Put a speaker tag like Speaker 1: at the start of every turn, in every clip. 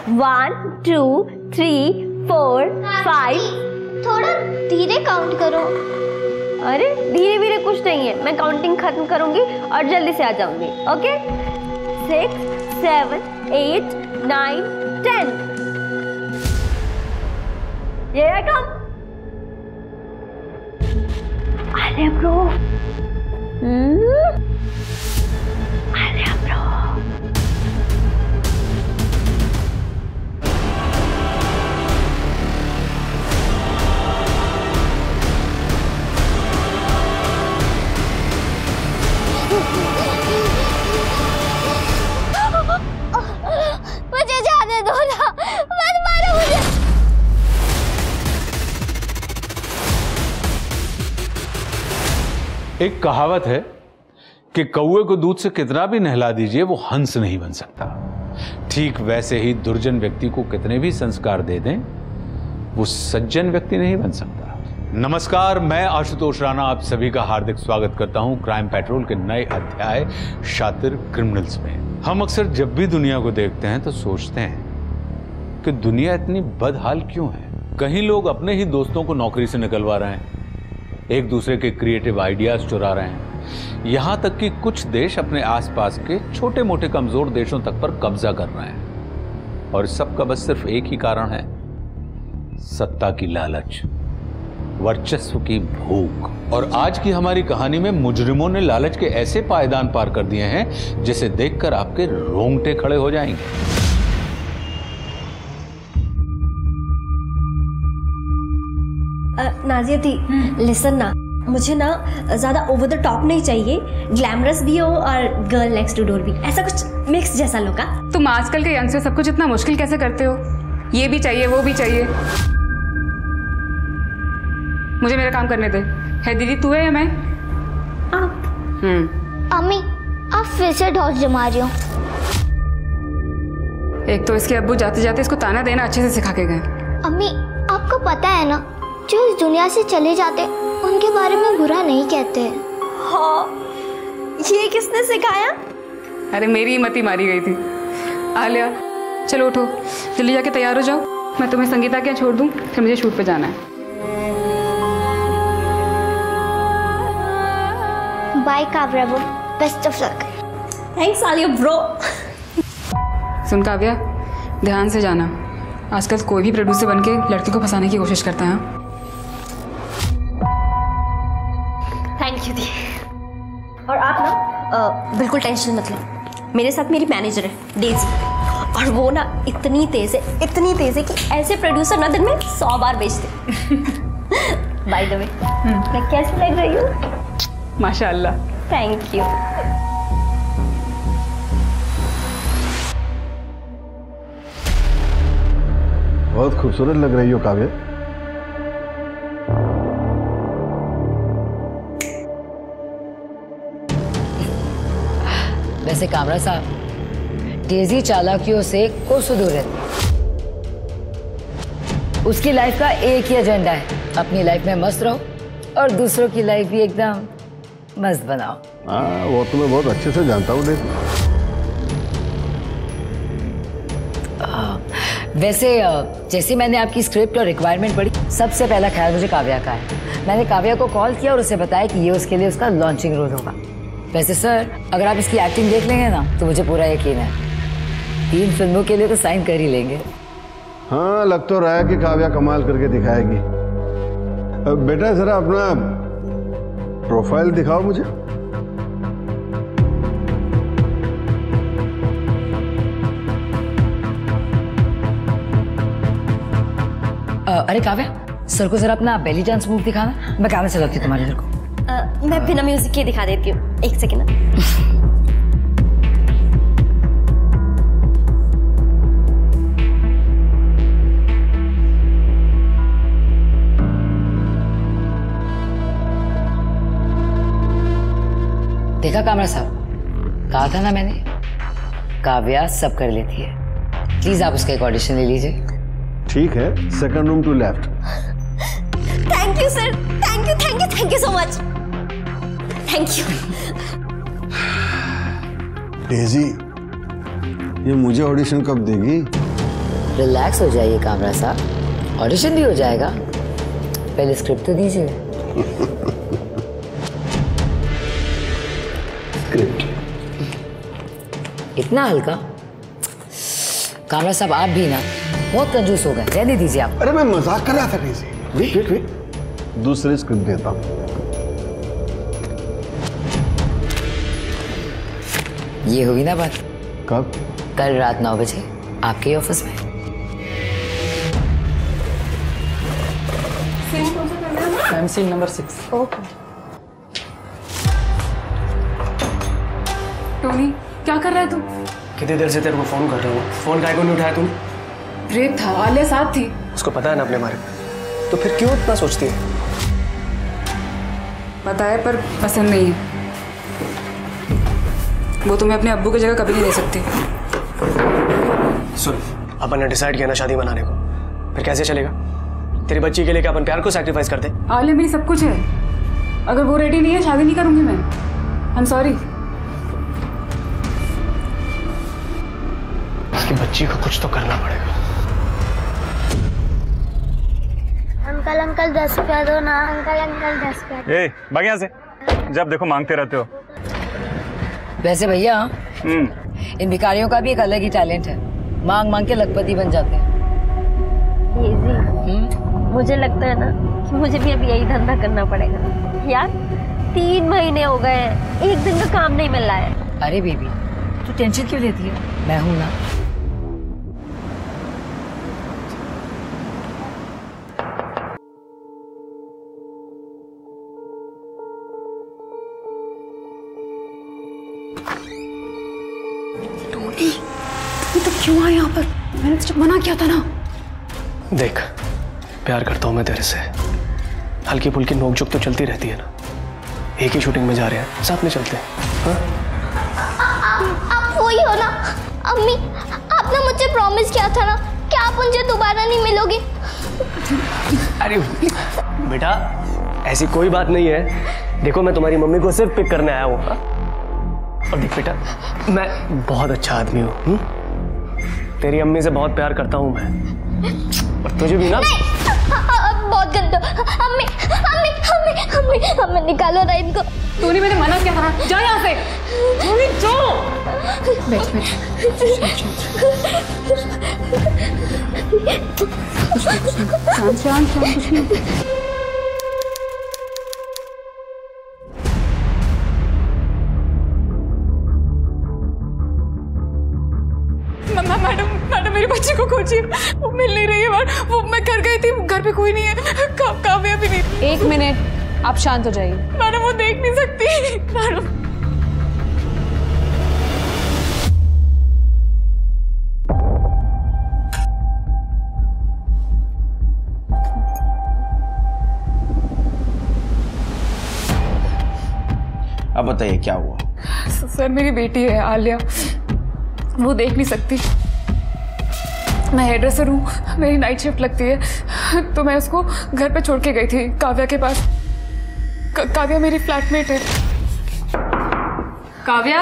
Speaker 1: 1 2 3 4 5।
Speaker 2: थोड़ा धीरे काउंट करो।
Speaker 1: अरे धीरे धीरे कुछ नहीं है, मैं काउंटिंग खत्म करूंगी और जल्दी से आ जाऊंगी। ओके 6 7 8 9 10। Here I come. अरे ब्रो, अरे ब्रो,
Speaker 2: मुझे जाने दो ना, मत मारो मुझे।
Speaker 3: एक कहावत है कि कौवे को दूध से कितना भी नहला दीजिए वो हंस नहीं बन सकता। ठीक वैसे ही दुर्जन व्यक्ति को कितने भी संस्कार दे दें वो सज्जन व्यक्ति नहीं बन सकता। नमस्कार, मैं आशुतोष राणा आप सभी का हार्दिक स्वागत करता हूं क्राइम पेट्रोल के नए अध्याय शातिर क्रिमिनल्स में। हम अक्सर जब भी दुनिया को देखते हैं तो सोचते हैं कि दुनिया इतनी बदहाल क्यों है। कहीं लोग अपने ही दोस्तों को नौकरी से निकलवा रहे हैं, एक दूसरे के क्रिएटिव आइडियाज चुरा रहे हैं, यहां तक कि कुछ देश अपने आसपास के छोटे मोटे कमजोर देशों तक पर कब्जा कर रहे हैं। और इस सब का बस सिर्फ एक ही कारण है, सत्ता की लालच, वर्चस्व की भूख। और आज की हमारी कहानी में मुजरिमों ने लालच के ऐसे पायदान पार कर दिए हैं जिसे देखकर आपके रोंगटे खड़े हो जाएंगे।
Speaker 1: नाजिया दी, लिसन ना, मुझे ना ज्यादा ओवर द टॉप नहीं चाहिए, ग्लैमरस भी हो और गर्ल नेक्स्ट डोर भी, ऐसा कुछ मिक्स जैसा लोग।
Speaker 4: तुम आजकल के यंगस्टर सब कुछ इतना मुश्किल कैसे करते हो? ये भी चाहिए वो भी चाहिए। मुझे मेरा काम करने दे। है दीदी तू है या मैं?
Speaker 1: आप।
Speaker 2: अम्मी आप फिर से ढौस जमा रही हो।
Speaker 4: एक तो इसके अब्बू जाते जाते इसको ताना देना अच्छे से सिखा के गए।
Speaker 2: अम्मी आपको पता है ना, जो इस दुनिया से चले जाते उनके बारे में बुरा नहीं कहते।
Speaker 1: हाँ, ये किसने सिखाया?
Speaker 4: अरे मेरी ही मती मारी गई थी। आलिया चलो उठो, जल्दी जाके तैयार हो जाओ, मैं तुम्हें संगीता के यहाँ छोड़ दूँ, फिर मुझे शूट पे जाना है।
Speaker 2: Bye Kavya, best of luck.
Speaker 1: Thanks Alia bro.
Speaker 4: सुन काव्या, ध्यान से जाना, आजकल कोई भी प्रोड्यूसर बनके लड़की को फंसाने की कोशिश करता है।
Speaker 1: थैंक यू दी। और आप ना बिल्कुल टेंशन मत लो, मेरे साथ मेरी मैनेजर है डेजी, और वो ना इतनी तेज है कि ऐसे प्रोड्यूसर ना दिन में 100 बार बेचते। बाय द वे, मैं कैसी लग रही हूँ?
Speaker 4: माशाल्लाह।
Speaker 1: Thank you.
Speaker 5: बहुत खूबसूरत लग रही हो काव्या।
Speaker 6: वैसे कामरा साहब, तेजी चालाकियों से कोसों दूर रहती है। उसकी लाइफ का एक ही एजेंडा है, अपनी लाइफ में मस्त रहो और दूसरों की लाइफ भी एकदम मस्त बनाओ।
Speaker 5: हाँ, वो तो मैं बहुत अच्छे से जानता हूँ। देख
Speaker 6: वैसे जैसे मैंने आपकी स्क्रिप्ट और रिक्वायरमेंट पढ़ी, सबसे पहला ख्याल मुझे काव्या का है। मैंने काव्या को कॉल किया और उसे बताया कि ये उसके लिए उसका लॉन्चिंग रोल होगा। वैसे सर, अगर आप इसकी एक्टिंग देख लेंगे ना तो मुझे पूरा यकीन है 3 फिल्मों के लिए तो साइन कर ही लेंगे।
Speaker 5: हाँ, लग तो रहा है कि काव्या कमाल करके दिखाएगी। बेटा जरा अपना प्रोफाइल दिखाओ मुझे।
Speaker 6: अरे काव्या, सर को जरा अपना बेली डांस मूव दिखाना, मैं कैमरा चलाती हूँ तुम्हारे इधर को।
Speaker 1: मैं बिना म्यूजिक के दिखा देती हूँ, एक सेकेंड ना।
Speaker 6: देखा कामरा साहब, कहा था ना मैंने, काव्या सब कर लेती है। प्लीज आप उसका एक ऑडिशन ले लीजिए।
Speaker 5: ठीक है, second room to left.
Speaker 1: Thank you sir, thank you so much, thank you.
Speaker 5: Daisy, ये मुझे ऑडिशन कब देगी?
Speaker 6: रिलैक्स हो जाइए कामरा साहब, ऑडिशन भी हो जाएगा, पहले स्क्रिप्ट तो दीजिए।
Speaker 5: स्क्रिप्ट
Speaker 6: इतना हल्का? कामरा साहब आप भी ना बहुत कंजूस हो गए, रहने दीजिए आप।
Speaker 5: अरे मैं मजाक कर रहा था किसी। वेट दूसरी स्क्रिप्ट देता हूँ।
Speaker 6: ये हुई ना बात?
Speaker 5: कब?
Speaker 6: कल रात 9 बजे आपके ऑफिस में।
Speaker 7: Scene number 6।
Speaker 1: ओके।
Speaker 4: टोनी क्या कर रहा है तू?
Speaker 7: कितनी देर से तेरे को फोन कर रहा हूँ, फोन काहे को नहीं उठाया तूने?
Speaker 4: ब्रेक था, आलिया साथ थी।
Speaker 7: उसको पता है ना अपने बारे में, तो फिर क्यों इतना सोचती है?
Speaker 4: पता है पर पसंद नहीं है। वो तुम्हें अपने अब्बू की जगह कभी नहीं ले सकती।
Speaker 7: सुन, अपन ने डिसाइड किया ना शादी मनाने को, फिर कैसे चलेगा? तेरी बच्ची के लिए क्या अपन प्यार को सैक्रिफाइस करते?
Speaker 4: आलिया मेरी सब कुछ है, अगर वो रेडी नहीं है शादी नहीं करूंगी मैं। I am sorry.
Speaker 7: उसकी बच्ची को कुछ तो करना पड़ेगा।
Speaker 2: अंकल अंकल 10 रुपया दो ना, अंकल अंकल 10 रुपया।
Speaker 8: ए, भाग यहाँ से, जब देखो मांगते रहते हो।
Speaker 6: वैसे भैया इन भिखारियों का भी एक अलग ही टैलेंट है, मांग मांग के लखपति बन जाते हैं।
Speaker 1: मुझे लगता है ना कि मुझे भी अभी यही धंधा करना पड़ेगा यार। 3 महीने हो गए हैं, एक दिन का काम नहीं मिल रहा है।
Speaker 6: अरे बेबी तू टेंशन क्यों लेती है, मैं हूं ना।
Speaker 4: टोनी तू तो क्यों आया यहाँ पर? मैंने तुझे मना किया था ना।
Speaker 7: देख, प्यार करता हूँ मैं तेरे से, हल्की फुल्की नोकझोंक तो चलती रहती है ना। एक ही शूटिंग में जा रहे हैं, साथ में चलते हैं।
Speaker 2: आप वही हो ना? अम्मी आपने मुझसे प्रॉमिस किया था ना कि आप मुझे दोबारा नहीं मिलोगे।
Speaker 7: अरे बेटा ऐसी कोई बात नहीं है, देखो मैं तुम्हारी मम्मी को सिर्फ पिक करने आया हूँ। और देख बेटा, मैं बहुत अच्छा आदमी हूँ, तेरी अम्मी से बहुत प्यार करता हूँ मैं, और तुझे भी ना।
Speaker 2: बहुत गंदा। अम्मी अम्मी अम्मी अम्मी अम्मी निकालो ना इनको।
Speaker 4: टोनी मैंने मना किया था, जा यहाँ से। टोनी जो बैठ बैठ। शांत कुछ नहीं। मैडम मेरी बच्ची को खोजिए, वो मिल नहीं रही है। वो मैं घर गई थी, घर पे कोई नहीं है, काव्या भी नहीं।
Speaker 9: 1 मिनट, आप शांत हो जाइए।
Speaker 4: मैडम वो देख नहीं सकती। मैडम
Speaker 10: अब बताइए क्या हुआ?
Speaker 4: सर मेरी बेटी है आलिया, वो देख नहीं सकती। मैं हेयर ड्रेसर हूँ, मेरी नाइट शिफ्ट लगती है, तो मैं उसको घर पे छोड़ के गई थी काव्या के पास। काव्या मेरी फ्लैटमेट है। काव्या।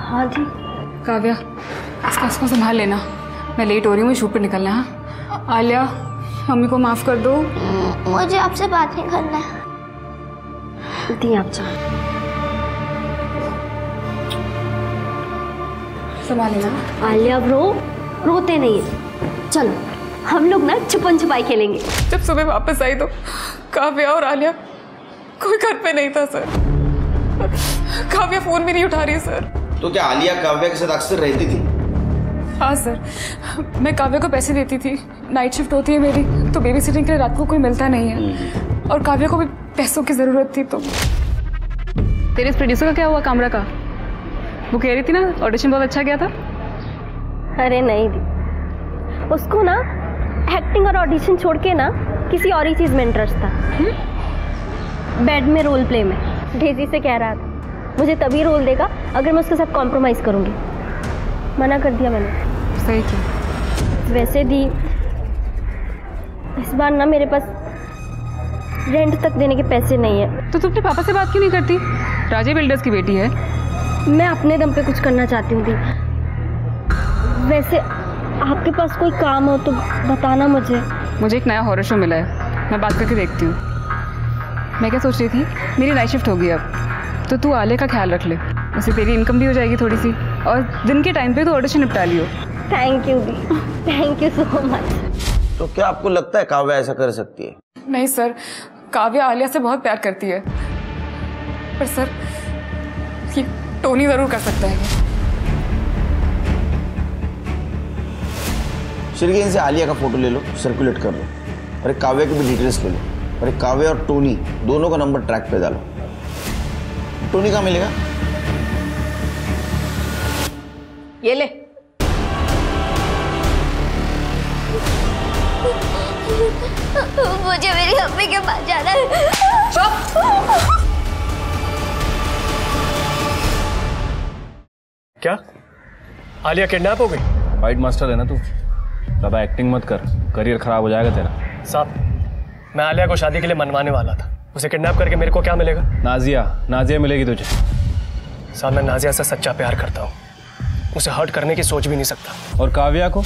Speaker 1: हाँ जी।
Speaker 4: काव्या इसको संभाल लेना, मैं लेट हो रही हूँ, मैं शूट पे निकलना है। हाँ? आलिया मम्मी को माफ कर दो।
Speaker 2: मुझे आपसे बात नहीं करना है।
Speaker 1: दी आप जाओ।
Speaker 4: संभाल लेना।
Speaker 1: आलिया रोते नहीं है। चलो हम लोग ना छुपन छुपाई खेलेंगे।
Speaker 4: जब सुबह वापस आई तो काव्या और आलिया कोई घर पे नहीं था सर। काव्या फोन भी नहीं उठा रही सर।
Speaker 10: तो क्या आलिया काव्या के साथ अक्सर रहती थी?
Speaker 4: हाँ सर, मैं काव्या को पैसे देती थी, नाइट शिफ्ट होती है मेरी, तो बेबी सिटिंग के लिए रात को कोई मिलता नहीं है, और काव्या को भी पैसों की जरूरत थी। तो तेरे इस प्रोड्यूसर का क्या हुआ, कामरा का? वो कह रही थी ना ऑडिशन बहुत अच्छा गया था।
Speaker 1: अरे नहीं दी, उसको ना एक्टिंग और ऑडिशन छोड़ के ना किसी और ही चीज में इंटरेस्ट था। बेड में रोल प्ले में। डेजी से कह रहा था मुझे तभी रोल देगा अगर मैं उसके साथ कॉम्प्रोमाइज करूंगी। मना कर दिया मैंने।
Speaker 4: सही किया।
Speaker 1: वैसे दी इस बार ना मेरे पास रेंट तक देने के पैसे नहीं है।
Speaker 4: तो तुम अपने पापा से बात क्यों नहीं करती? राजे बिल्डर्स की बेटी है।
Speaker 1: मैं अपने दम पे कुछ करना चाहती हूँ दी। वैसे आपके पास कोई काम हो तो बताना मुझे।
Speaker 4: मुझे एक नया हॉरर शो मिला है, मैं बात करके देखती हूँ। मैं क्या सोच रही थी, मेरी नाइट शिफ्ट होगी अब, तो तू आलिया का ख्याल रख ले, उससे तेरी इनकम भी हो जाएगी थोड़ी सी, और दिन के टाइम पे तो ऑडिशन निपटा लियो।
Speaker 1: थैंक यू दी, थैंक यू सो मच।
Speaker 10: तो क्या आपको लगता है काव्या ऐसा कर सकती है?
Speaker 4: नहीं सर, काव्या आलिया से बहुत प्यार करती है, पर सर ये टोनी जरूर कर सकता है।
Speaker 10: श्रीगेन से आलिया का फोटो ले लो, सर्कुलेट कर लो, और एक काव्या की भी डिटेल्स ले लो, और एक काव्या और टोनी दोनों का नंबर ट्रैक पे डालो। टोनी कहाँ मिलेगा?
Speaker 9: ये ले।
Speaker 2: मुझे मेरी अम्मी के पास जाना है।
Speaker 7: क्या आलिया किडनैप हो गई?
Speaker 11: फाइट मास्टर है ना तू, ज़्यादा एक्टिंग मत कर, करियर खराब हो जाएगा तेरा।
Speaker 7: साहब, मैं आलिया को शादी के लिए मनवाने वाला था, उसे किडनैप करके मेरे को क्या मिलेगा?
Speaker 11: नाजिया मिलेगी तुझे।
Speaker 7: साहब, मैं नाजिया से सच्चा प्यार करता हूँ, उसे हर्ट करने की सोच भी नहीं सकता।
Speaker 11: और काव्या को?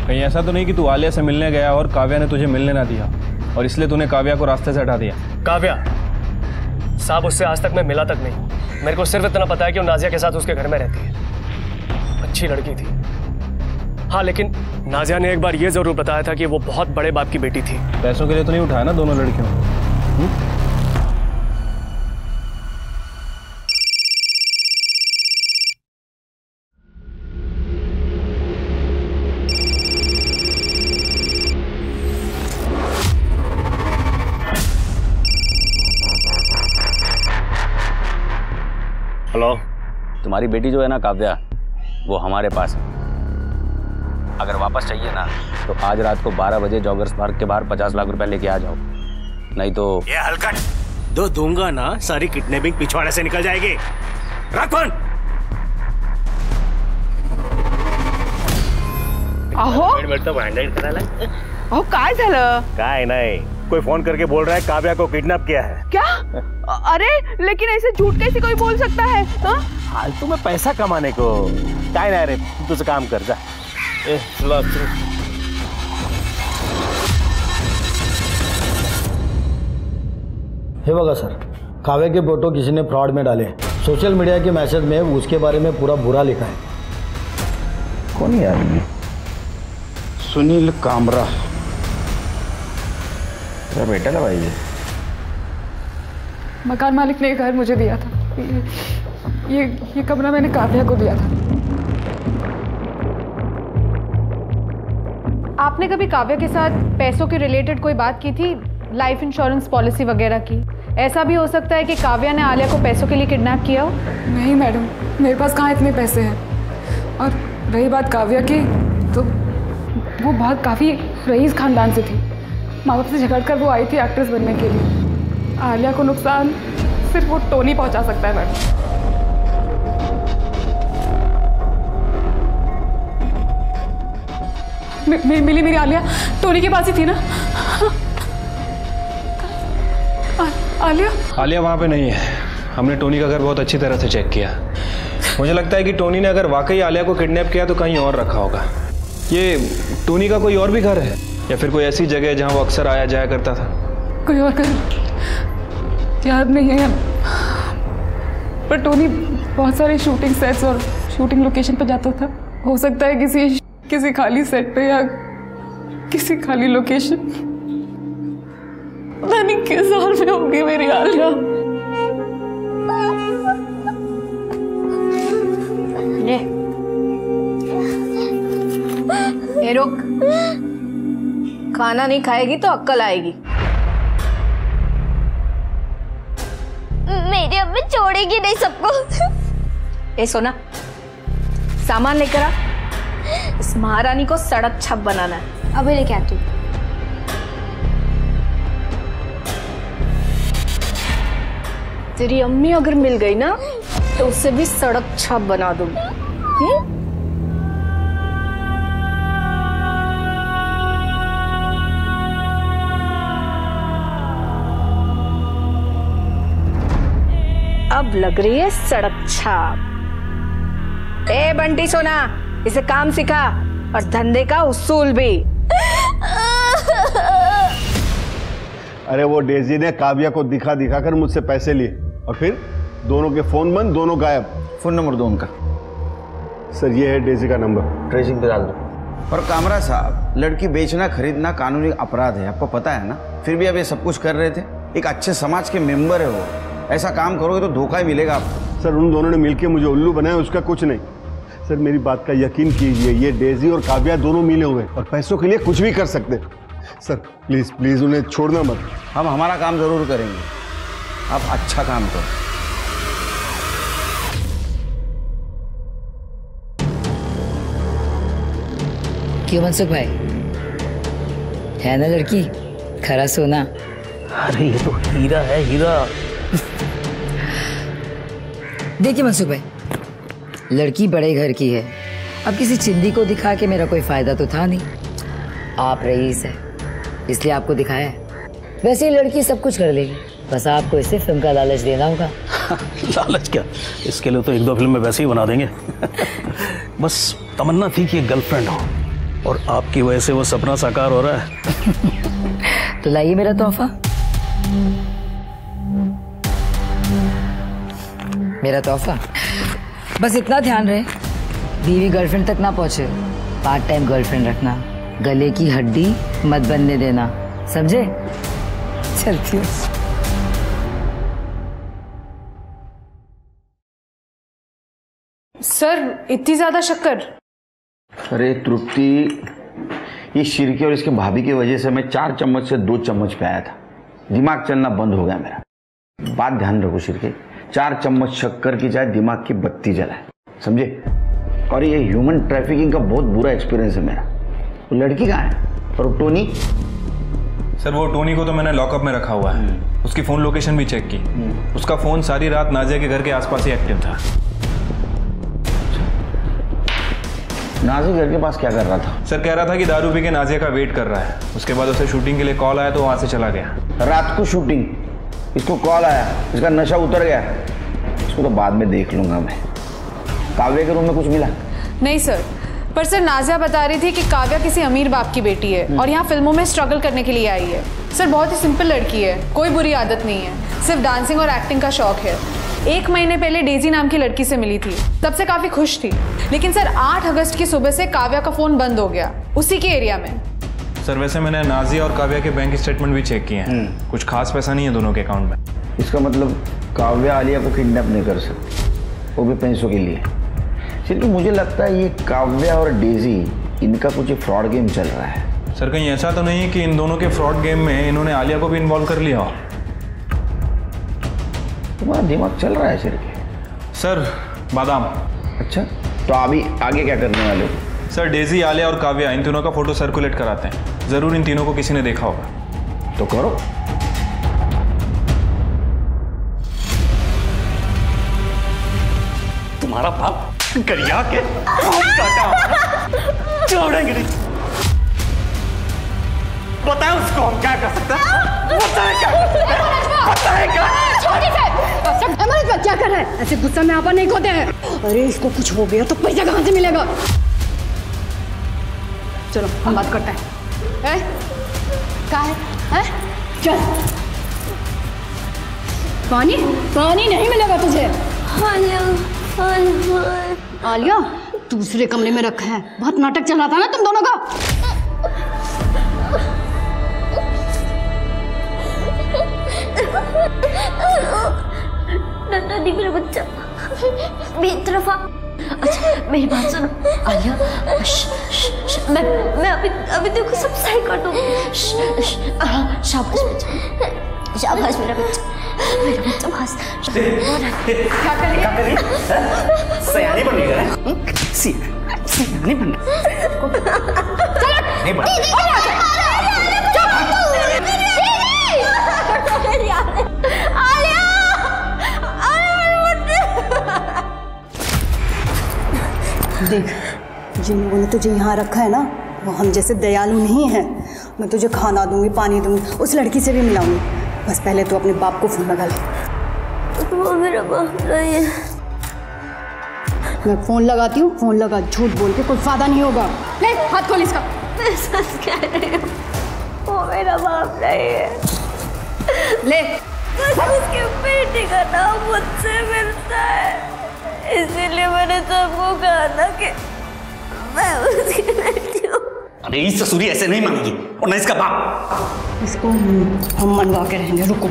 Speaker 11: कहीं ऐसा तो नहीं कि तू आलिया से मिलने गया और काव्या ने तुझे मिलने ना दिया और इसलिए तूने काव्या को रास्ते से हटा दिया?
Speaker 7: काव्या साहब, उससे आज तक मैं मिला तक नहीं। मेरे को सिर्फ इतना पता है कि वो नाजिया के साथ उसके घर में रहती है। अच्छी लड़की थी हाँ, लेकिन नाजिया ने एक बार ये जरूर बताया था कि वो बहुत बड़े बाप की बेटी थी।
Speaker 11: पैसों के लिए तो नहीं उठाया ना दोनों लड़कियों?
Speaker 12: हेलो, तुम्हारी बेटी जो है ना काव्या, वो हमारे पास है। अगर वापस चाहिए ना तो आज रात को 12 बजे जॉगर्स पार्क के बाहर 50 लाख रुपए लेके आ जाओ, नहीं तो
Speaker 13: ये हलकट दो दूंगा ना, सारी किडनैपिंग पिछवाड़े से निकल जाएगी। रख फोन।
Speaker 9: अहो अहो काय झालं?
Speaker 13: काय नहीं, कोई फोन करके बोल रहा है काव्या को किडनैप किया है।
Speaker 9: क्या? अरे लेकिन ऐसे झूठ कैसे कोई बोल सकता है?
Speaker 13: हाल तुम्हें पैसा कमाने को काय नाही रे, तुझं काम कर जा।
Speaker 14: हे बघा सर, काव्या के फोटो किसी ने फ्रॉड में डाले, सोशल मीडिया के मैसेज में उसके बारे में पूरा बुरा लिखा है।
Speaker 10: कौन है यार? सुनील कामरा, तेरा बेटा था भाई ये?
Speaker 4: मकान मालिक ने घर मुझे दिया था, ये कमरा मैंने काव्या को दिया था।
Speaker 9: आपने कभी काव्या के साथ पैसों के रिलेटेड कोई बात की थी, लाइफ इंश्योरेंस पॉलिसी वगैरह की? ऐसा भी हो सकता है कि काव्या ने आलिया को पैसों के लिए किडनैप किया हो।
Speaker 4: नहीं मैडम, मेरे पास कहाँ इतने पैसे हैं। और रही बात काव्या की, तो वो बहुत काफ़ी रईस खानदान से थी। माँ बाप से झगड़ कर वो आई थी एक्ट्रेस बनने के लिए। आलिया को नुकसान सिर्फ वो टोनी पहुंचा सकता है मैडम। मिली मेरी आलिया टोनी के पास ही थी ना?
Speaker 11: आलिया वहाँ पे नहीं है। हमने टोनी का घर बहुत अच्छी तरह से चेक किया। मुझे लगता है कि टोनी ने अगर वाकई आलिया को किडनैप किया तो कहीं और रखा होगा। ये टोनी का कोई और भी घर है या फिर कोई ऐसी जगह है जहाँ वो अक्सर आया जाया करता था?
Speaker 4: कोई और घर याद नहीं है, पर टोनी बहुत सारे शूटिंग सेट्स और शूटिंग लोकेशन पर जाता था। हो सकता है किसी खाली सेट पे या किसी खाली लोकेशन। पता नहीं किस हाल में होगी मेरी आलिया।
Speaker 9: ये रुक, खाना नहीं खाएगी तो अक्ल आएगी।
Speaker 2: मेरी अम्मी छोड़ेगी नहीं सबको।
Speaker 9: ए सोना, सामान लेकर आ, इस महारानी को सड़क छप बनाना है।
Speaker 2: अभी लेके आती हूँ।
Speaker 9: तेरी अम्मी अगर मिल गई ना तो उससे भी सड़क छप बना दूंगी। अब लग रही है सड़क छाप। ए बंटी सोना, इसे काम सिखा,
Speaker 15: और धंधे का उसूल भी।
Speaker 5: अरे वो डेजी ने काव्या को दिखा दिखा कर मुझसे पैसे लिए और फिर दोनों के फोन बंद, दोनों गायब।
Speaker 10: फोन नंबर दो उनका।
Speaker 5: सर ये है डेजी का नंबर,
Speaker 10: ट्रेसिंग पे डाल दो। और कामरा साहब, लड़की बेचना खरीदना कानूनी अपराध है, आपको पता है ना? फिर भी आप ये सब कुछ कर रहे थे। एक अच्छे समाज के मेंबर है वो, ऐसा काम करोगे तो धोखा ही मिलेगा आपको।
Speaker 5: सर उन दोनों ने मिलकर मुझे उल्लू बनाया, उसका कुछ नहीं। सर मेरी बात का यकीन कीजिए, ये डेजी और काव्या दोनों मिले हुए और पैसों के लिए कुछ भी कर सकते। सर प्लीज प्लीज उन्हें छोड़ना मत।
Speaker 10: हम हमारा काम जरूर करेंगे, आप अच्छा काम करो।
Speaker 6: क्यों मनसुख भाई, है ना लड़की खरा सोना?
Speaker 13: अरे ये तो हीरा है, हीरा।
Speaker 6: देखिए मनसुख भाई, लड़की बड़े घर की है, अब किसी चिंदी को दिखा के मेरा कोई फायदा तो था नहीं। आप रईस है इसलिए आपको दिखाया है। वैसे ही लड़की सब कुछ कर लेगी, बस आपको इसे फिल्म का लालच देना होगा।
Speaker 13: लालच क्या, इसके लिए तो 1-2 फिल्म में वैसे ही बना देंगे। बस तमन्ना थी कि एक गर्लफ्रेंड हो, और आपकी वजह से वो सपना साकार हो रहा है।
Speaker 6: तो लाइए मेरा तोहफा। मेरा तोहफा बस इतना ध्यान रहे बीवी गर्लफ्रेंड तक ना पहुंचे। पार्ट टाइम गर्लफ्रेंड रखना, गले की हड्डी मत बनने देना, समझे? चलती हूँ।
Speaker 9: सर इतनी ज्यादा शक्कर?
Speaker 10: अरे तृप्ति, ये शिरके और इसके भाभी की वजह से मैं 4 चम्मच से 2 चम्मच पे आया था, दिमाग चलना बंद हो गया मेरा। बात ध्यान रखो शिरके, 4 चम्मच शक्कर की चाहे दिमाग की बत्ती जलाए, समझे? और ये ह्यूमन ट्रैफिकिंग का बहुत बुरा एक्सपीरियंस है मेरा। वो लड़की कहाँ है? और टोनी?
Speaker 11: सर वो टोनी को तो मैंने लॉकअप में रखा हुआ है, उसकी फोन लोकेशन भी चेक की। उसका फोन सारी रात नाजिया के घर के आसपास ही एक्टिव था।
Speaker 10: नाजिया घर के पास क्या कर रहा था?
Speaker 11: सर कह रहा था कि दारू पी के नाजिया का वेट कर रहा है। उसके बाद उसे शूटिंग के लिए कॉल आया तो वहां से चला गया।
Speaker 10: रात को शूटिंग? इसको कॉल आया, इसका नशा उतर गया। इसको तो बाद में देख लूंगा मैं। काव्या के रूम में कुछ मिला?
Speaker 9: नहीं सर, पर सर नाजिया बता रही थी कि काव्या किसी अमीर बाप की बेटी है और यहाँ फिल्मों में स्ट्रगल करने के लिए आई है। सर बहुत ही सिंपल लड़की है, कोई बुरी आदत नहीं है, सिर्फ डांसिंग और एक्टिंग का शौक है। 1 महीने पहले डेजी नाम की लड़की से मिली थी, तब से काफी खुश थी। लेकिन सर 8 अगस्त की सुबह से काव्या का फोन बंद हो गया, उसी के एरिया में।
Speaker 11: सर वैसे मैंने नाजिया और काव्या के बैंक स्टेटमेंट भी चेक किए हैं, कुछ खास पैसा नहीं है दोनों के अकाउंट में।
Speaker 10: इसका मतलब काव्या आलिया को किडनैप नहीं कर सकती, वो भी पैसों के लिए। सिर्फ मुझे लगता है ये काव्या और डेजी, इनका कुछ फ्रॉड गेम चल रहा है।
Speaker 11: सर कहीं ऐसा तो नहीं कि इन दोनों के फ्रॉड गेम में इन्होंने आलिया को भी इन्वॉल्व कर लिया हो?
Speaker 10: तुम्हारा दिमाग चल रहा है सिर्फ।
Speaker 11: सर बादाम।
Speaker 10: अच्छा, तो अभी आगे क्या करने वाले हो?
Speaker 11: सर डेजी, आलिया और काव्या, इन तीनों का फोटो सर्कुलेट कराते हैं। जरूर इन तीनों को किसी ने देखा होगा।
Speaker 10: तो करो।
Speaker 13: तुम्हारा बाप गरिया के छोड़ेंगे नहीं। बताए उसको हम क्या कर सकते हैं? बताए क्या कर सकते हैं? बताए क्या?
Speaker 15: क्या कर रहा है? ऐसे गुस्सा में आपा नहीं खोते हैं। अरे इसको कुछ हो गया तो पैसा कहाँ से मिलेगा? चलो हम बात करते हैं। क्या है? चल। पानी पानी नहीं मिलेगा तुझे। आलिया दूसरे कमरे में रखा है, बहुत नाटक चला था ना तुम दोनों का।
Speaker 1: दादी मेरा बच्चा मेरी तरफ आ। अच्छा मेरी बात सुनो आलिया, मैं अभी देखो सब सही कर दूंगी। शाबाश बच्चा, शाबाश मेरा बच्चा, मेरा बच्चा बस। क्या करिए?
Speaker 13: सयानी बन रही है। सयानी बन नहीं बन।
Speaker 15: देख, जिन लोगों ने तुझे यहाँ रखा है ना, वो हम जैसे दयालु नहीं है। मैं तुझे खाना दूंगी, पानी दूंगी, उस लड़की से भी मिलाऊंगी। बस पहले तो अपने बाप को फोन लगा ले।
Speaker 1: वो मेरा बाप नहीं है,
Speaker 15: मैं फ़ोन लगाती हूँ, फ़ोन लगा, झूठ बोल के कोई फायदा नहीं होगा। ले हाथ खोल इसका।
Speaker 1: मैं सच कह रही हूँ, वो मेरा बाप नहीं है।
Speaker 9: ले
Speaker 1: बस उसके बेटे का नाम मुझसे मिलता है, इसीलिए मैंने सबको कहा ना कि मैं उसकी बेटी हूँ।
Speaker 12: अरे इस ससुरी ऐसे नहीं मानेगी, और न इसका बाप।
Speaker 15: इसको हम मनवा के रहेंगे, रुको।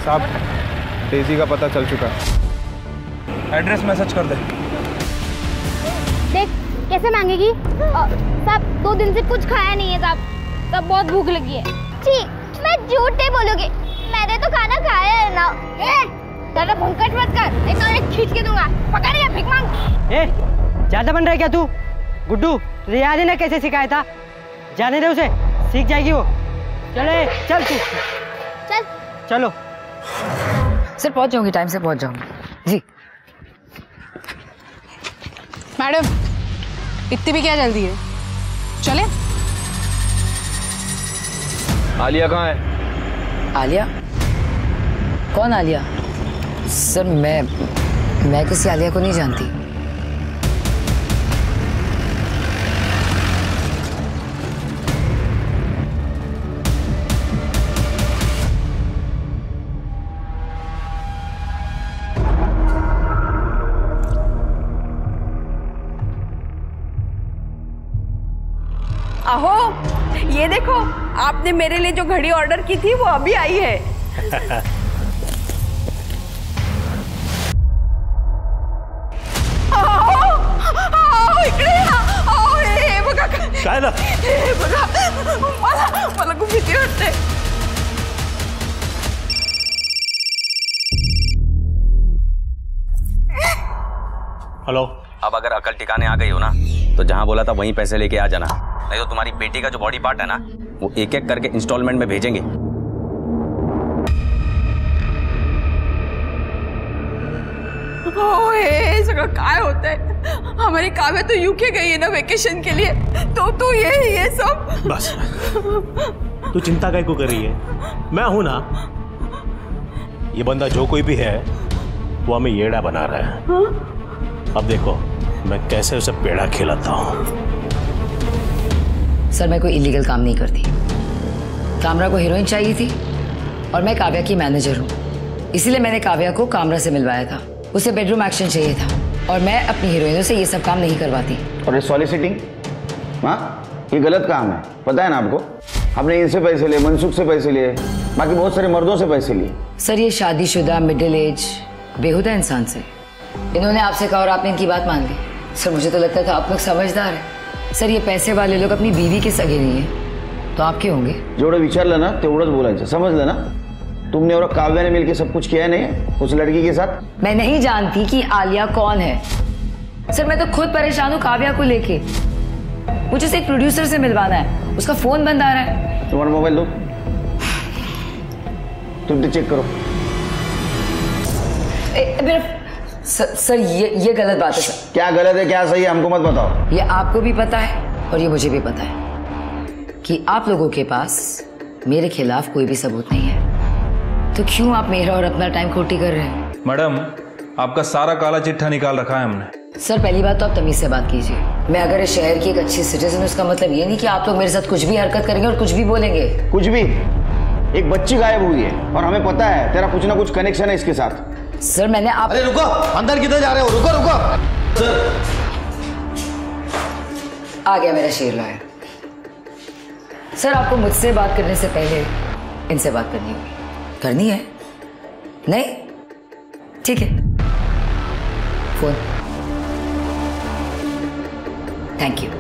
Speaker 11: साहब, डेजी का पता चल चुका है। एड्रेस मैसेज कर दे।
Speaker 2: देख कैसे मांगेगी। साहब 2 दिन से कुछ खाया नहीं है साहब, सब बहुत भूख लगी है। जी मैं झूठ नहीं बोलूंगी, मैंने तो खाना खाया है ना। ज्यादा भुंकट मत कर, नहीं तो एक खींच के दूंगा। पकड़ या भीख मांग।
Speaker 16: ज्यादा बन रहा है क्या तू? गुड्डू तुझे याद है ना कैसे सिखाया था? जाने दे उसे, सीख जाएगी वो। चले चल तू,
Speaker 2: चल
Speaker 16: चलो।
Speaker 6: सर पहुंच जाऊंगी, टाइम से पहुंच जाऊंगी जी।
Speaker 9: मैडम इतनी भी क्या जल्दी है, चले।
Speaker 11: आलिया कहाँ है?
Speaker 6: आलिया? कौन आलिया? सर मैं किसी आलिया को नहीं जानती।
Speaker 17: अहो ये देखो, आपने मेरे लिए जो घड़ी ऑर्डर की थी वो अभी आई है।
Speaker 13: काय ना
Speaker 17: मला खूप भीती वाटते।
Speaker 12: हेलो। अब अगर अकल ठिकाने आ गई हो ना, तो जहां बोला था वहीं पैसे लेके आ जाना, नहीं तो तुम्हारी बेटी का जो बॉडी पार्ट है ना, वो एक एक करके इंस्टॉलमेंट में भेजेंगे।
Speaker 17: ओए सगळं काय होतंय? हमारी काव्या तो यूके गई है ना वेकेशन के लिए, तो तू ये सब।
Speaker 13: बस तू चिंता काय को कर रही है, मैं हूं ना। ये बंदा जो कोई भी है वो हमें येड़ा बना रहा है। हाँ? अब देखो मैं कैसे उसे पेड़ा खिलाता हूं।
Speaker 6: सर मैं कोई इलीगल काम नहीं करती। कामरा को हीरोइन चाहिए थी और मैं काव्या की मैनेजर हूँ, इसीलिए मैंने काव्या को कामरा से मिलवाया था। उसे बेडरूम एक्शन चाहिए था और मैं अपनी हीरोइनों से ये सब काम नहीं करवाती।
Speaker 10: और ये सॉलिसिटिंग, हाँ ये गलत काम है, पता है ना आपको। आपने इनसे पैसे लिए, मनसुख से पैसे लिए, बाकी बहुत सारे मर्दों से पैसे लिए।
Speaker 6: सर ये शादीशुदा मिडिल एज बेहुदा इंसान से इन्होंने आपसे कहा और आपने इनकी बात मान ली। सर मुझे तो लगता था आप लोग समझदार हैं। सर ये पैसे वाले लोग अपनी बीवी के सगे नहीं है तो आपके होंगे।
Speaker 10: जेवढं विचारलं ना तेवढंच बोलायचं, समझलं ना। तुमने और काव्या ने मिलकर सब कुछ किया नहीं उस लड़की के साथ।
Speaker 6: मैं नहीं जानती कि आलिया कौन है सर, मैं तो खुद परेशान हूँ काव्या को लेके। मुझे उसे एक प्रोड्यूसर से मिलवाना है, उसका फोन बंद आ रहा है।
Speaker 10: तुम्हारा मोबाइल दो, तुम चेक करो।
Speaker 6: सर ये गलत बात है सर।
Speaker 10: क्या गलत है क्या सही है हमको मत बताओ।
Speaker 6: ये आपको भी पता है और ये मुझे भी पता है कि आप लोगों के पास मेरे खिलाफ कोई भी सबूत नहीं है, तो क्यों आप मेरा और अपना टाइम खोटी कर रहे हैं?
Speaker 11: मैडम आपका सारा काला चिट्ठा निकाल रखा है हमने।
Speaker 6: सर पहली बात तो आप तमीज से बात कीजिए। मैं अगर इस शहर की एक अच्छी सिटीजन हूं, उसका मतलब ये नहीं कि आप लोग मेरे साथ कुछ भी हरकत करेंगे और कुछ भी बोलेंगे।
Speaker 10: कुछ भी? एक बच्ची गायब हुई है और हमें पता है तेरा कुछ ना कुछ कनेक्शन है इसके साथ।
Speaker 6: सर मैंने आप
Speaker 10: अरे रुको, अंदर किधर जा रहे हो? रुको रुको सर।
Speaker 6: आ गया मेरा शेर लॉयर। सर आपको मुझसे बात करने से पहले इनसे बात करनी होगी। करनी है? नहीं? ठीक है, phone. Thank you,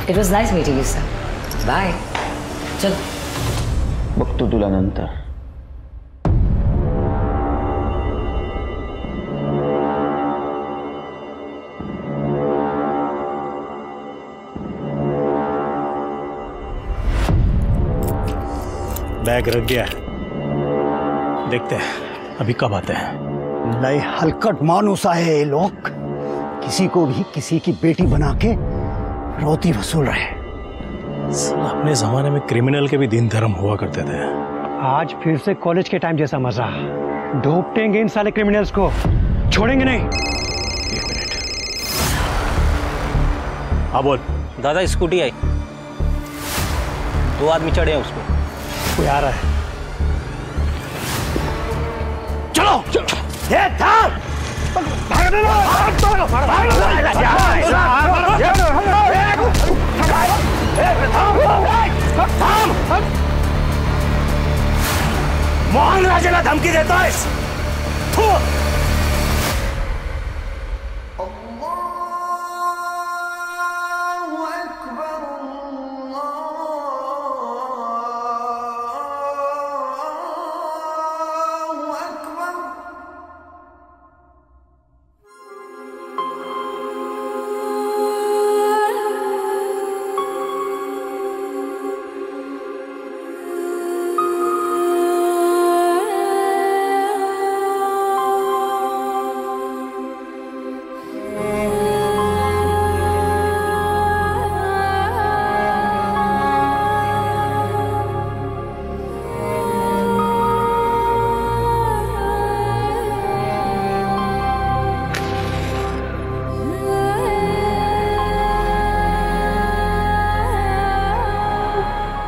Speaker 6: it was nice meeting you sir. Bye. चल
Speaker 10: बघतो तुला नंतर।
Speaker 13: बैग रख दिया? देखते हैं अभी कब आते हैं।
Speaker 18: नए हलकट मानुस आए ये लोग, किसी को भी किसी की बेटी बना के रोती वसूल रहे।
Speaker 13: अपने जमाने में क्रिमिनल के भी दिन धर्म हुआ करते थे।
Speaker 16: आज फिर से कॉलेज के टाइम जैसा मजा। ढोपटेंगे इन साले क्रिमिनल्स को, छोड़ेंगे नहीं।
Speaker 13: हाँ बोल।
Speaker 12: दादा स्कूटी आई, 2 आदमी चढ़े हैं उस पर।
Speaker 13: कोई आ रहा है।
Speaker 18: चलो ये थाम, भागने लो,
Speaker 13: मोहन राजेला धमकी देता है।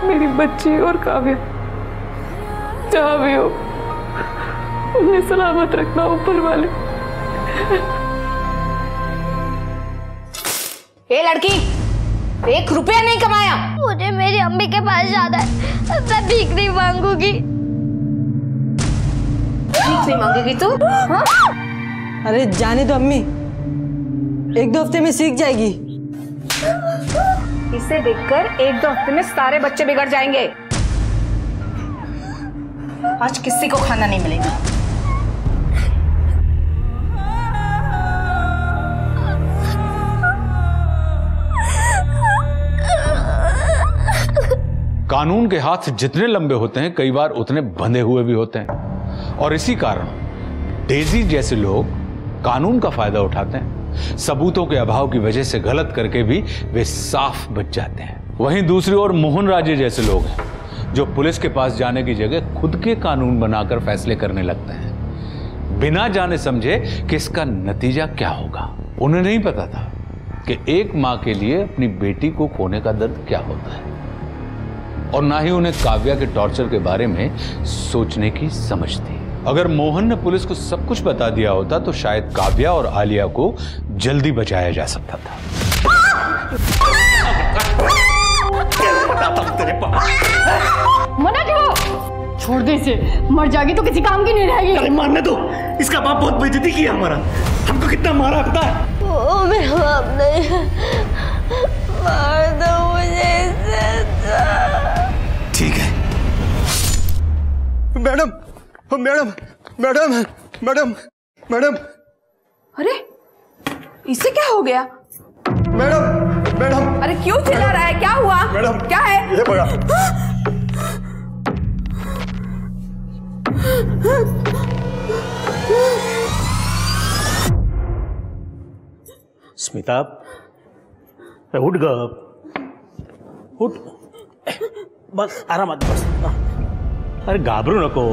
Speaker 4: मेरी बच्ची और काव्या, जहाँ भी हो उन्हें सलामत रखना ऊपर वाले।
Speaker 2: ए लड़की, 1 रुपया नहीं कमाया। मुझे मेरी अम्मी के पास जाना है, मैं भीख नहीं मांगूंगी।
Speaker 15: भीख नहीं मांगेगी तू? हाँ? अरे जाने दो अम्मी, 1-2 हफ्ते में सीख जाएगी।
Speaker 4: इसे देखकर 1-2 हफ्ते में सारे बच्चे बिगड़ जाएंगे। आज किसी को खाना नहीं मिलेगा।
Speaker 3: कानून के हाथ जितने लंबे होते हैं कई बार उतने बंधे हुए भी होते हैं, और इसी कारण डेजी जैसे लोग कानून का फायदा उठाते हैं। सबूतों के अभाव की वजह से गलत करके भी वे साफ बच जाते हैं। वहीं दूसरी ओर मोहन राजे जैसे लोग हैं जो पुलिस के पास जाने की जगह खुद के कानून बनाकर फैसले करने लगते हैं, बिना जाने समझे कि इसका नतीजा क्या होगा। उन्हें नहीं पता था कि एक मां के लिए अपनी बेटी को खोने का दर्द क्या होता है, और ना ही उन्हें काव्या के टॉर्चर के बारे में सोचने की समझ थी। अगर मोहन ने पुलिस को सब कुछ बता दिया होता तो शायद काव्या और आलिया को जल्दी बचाया जा सकता था।
Speaker 4: मना क्यों? छोड़ दे इसे, मर जाएगी तो किसी काम की नहीं रहेगी।
Speaker 13: अरे मारने दो, इसका बाप बहुत बेइज्जती किया हमारा, हमको कितना मारा पता है?
Speaker 2: वो मेरा बाप नहीं, मार दो मुझे इसे।
Speaker 5: ठीक है madam, madam madam madam madam.
Speaker 17: अरे इसे क्या हो गया?
Speaker 5: Madam madam.
Speaker 17: अरे क्यों चिल्ला रहा है? क्या हुआ?
Speaker 5: मैडम
Speaker 17: क्या है?
Speaker 5: ये बड़ा।
Speaker 13: स्मिता उठ ग, उठ, बस आराम, बस। अरे घाबरू नको,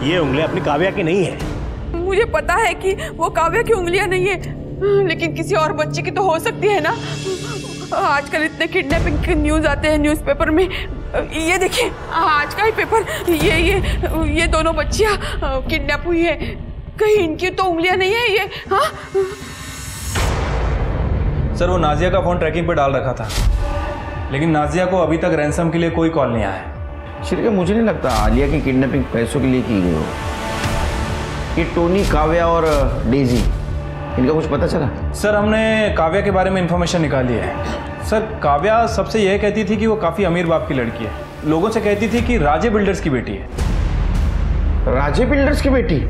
Speaker 13: ये उंगलियां अपनी काव्या की नहीं है।
Speaker 17: मुझे पता है कि वो काव्या की उंगलियां नहीं है, लेकिन किसी और बच्चे की तो हो सकती है ना। आजकल इतने किडनैपिंग के न्यूज आते हैं न्यूज़पेपर में। ये देखिए आज का ही पेपर, ये दोनों बच्चियां किडनैप हुई है। कहीं इनकी तो उंगलियां नहीं है ये? हाँ
Speaker 11: सर, वो नाजिया का फोन ट्रैकिंग पे डाल रखा था, लेकिन नाजिया को अभी तक रैंसम के लिए कोई कॉल नहीं आया है।
Speaker 10: शिरके, मुझे नहीं लगता आलिया की किडनैपिंग पैसों के लिए की गई हो। ये टोनी, काव्या और डेजी, इनका कुछ पता चला?
Speaker 11: सर, हमने काव्या के बारे में इंफॉर्मेशन निकाली है। सर, काव्या सबसे यह कहती थी कि वो काफ़ी अमीर बाप की लड़की है। लोगों से कहती थी कि राजे बिल्डर्स की बेटी है।
Speaker 10: राजे बिल्डर्स की बेटी?